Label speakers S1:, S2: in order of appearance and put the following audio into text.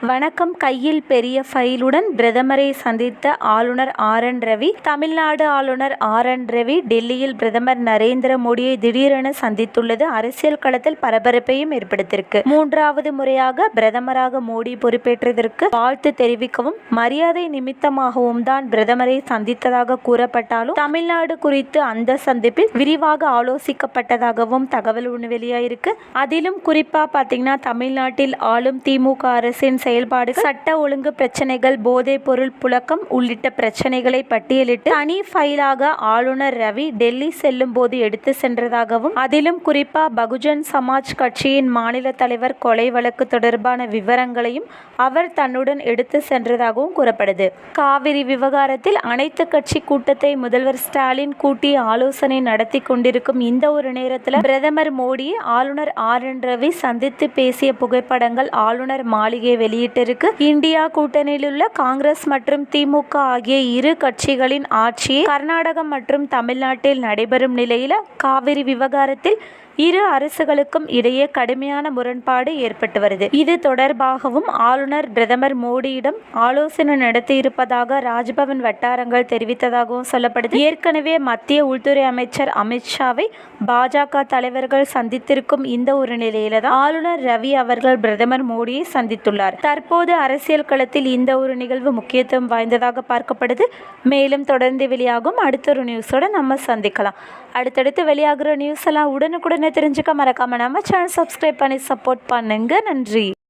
S1: வணக்கம். கையில் பெரிய ஃபைலுடன் பிரதமரை சந்தித்த ஆளுநர் ஆர்.என். ரவி. தமிழ்நாடு ஆளுநர் ஆர்.என். ரவி டெல்லியில் பிரதமர் நரேந்திர மோடியை திடீரென சந்தித்துள்ளது அரசியல் களத்தில் பரபரப்பையும் ஏற்படுத்தியிருக்கு. 3வது முறையாக பிரதமராக மோடி பொறுப்பேற்றதற்கு வாழ்த்து தெரிவிக்கவும் மரியாதை நிமித்தமாகவும் தான் பிரதமரை சந்தித்ததாக கூறப்பட்டாலும் தமிழ்நாடு குறித்து அந்த சந்திப்பில் விரிவாக ஆலோசிக்கப்பட்டதாகவும் தகவல் ஒன்று வெளியாயிருக்கு. அதிலும் குறிப்பா பார்த்தீங்கன்னா தமிழ்நாட்டில் ஆளும் திமுக அரசின் செயல்பாடு, சட்ட ஒழுங்கு பிரச்சனைகள், போதைப் பொருள் புழக்கம் உள்ளிட்ட பிரச்சனைகளை பட்டியலிட்டு தனி ஃபைலாக ஆளுநர் ரவி டெல்லி செல்லும் போது எடுத்து சென்றதாகவும் அதிலும் குறிப்பா பகுஜன் சமாஜ் கட்சியின் மாநில தலைவர் கொலை வழக்கு தொடர்பான விவரங்களையும் அவர் தன்னுடன் எடுத்து சென்றதாகவும் கூறப்படுது. காவிரி விவகாரத்தில் அனைத்து கட்சி கூட்டத்தை முதல்வர் ஸ்டாலின் கூட்டி ஆலோசனை நடத்தி கொண்டிருக்கும் இந்த ஒரு நேரத்தில் பிரதமர் மோடியை ஆளுநர் ஆர்.என். ரவி சந்தித்து பேசிய புகைப்படங்கள் ஆளுநர் மாளிகை வெளியிட்டிருக்கு. இந்தியா கூட்டணியில் உள்ள காங்கிரஸ் மற்றும் திமுக ஆகிய இரு கட்சிகளின் ஆட்சியை கர்நாடகம் மற்றும் தமிழ்நாட்டில் நடைபெறும் நிலையில காவிரி விவகாரத்தில் இரு அரசுகளுக்கும் இடையே கடுமையான முரண்பாடு ஏற்பட்டு வருது. இது தொடர்பாகவும் ஆளுநர் பிரதமர் மோடியிடம் ஆலோசனை நடத்தியிருப்பதாக ராஜ்பவன் வட்டாரங்கள் தெரிவித்ததாகவும் சொல்லப்படுது. ஏற்கனவே மத்திய உள்துறை அமைச்சர் அமித்ஷாவை பாஜக தலைவர்கள் சந்தித்திருக்கும் இந்த ஒரு நிலையில தான் ஆளுநர் ரவி அவர்கள் பிரதமர் மோடியை சந்தித்துள்ளார். தற்போது அரசியல் களத்தில் இந்த ஒரு நிகழ்வு முக்கியத்துவம் வாய்ந்ததாக பார்க்கப்படுது. மேலும் தொடர்ந்து வெளியாகும் அடுத்த ஒரு நியூஸோட நம்ம சந்திக்கலாம். அடுத்தடுத்து வெளியாகிற நியூஸ் எல்லாம் உடனுக்குடனே தெரிஞ்சுக்க மறக்காம நம்ம சேனல் சப்ஸ்கிரைப் பண்ணி சப்போர்ட் பண்ணுங்க. நன்றி.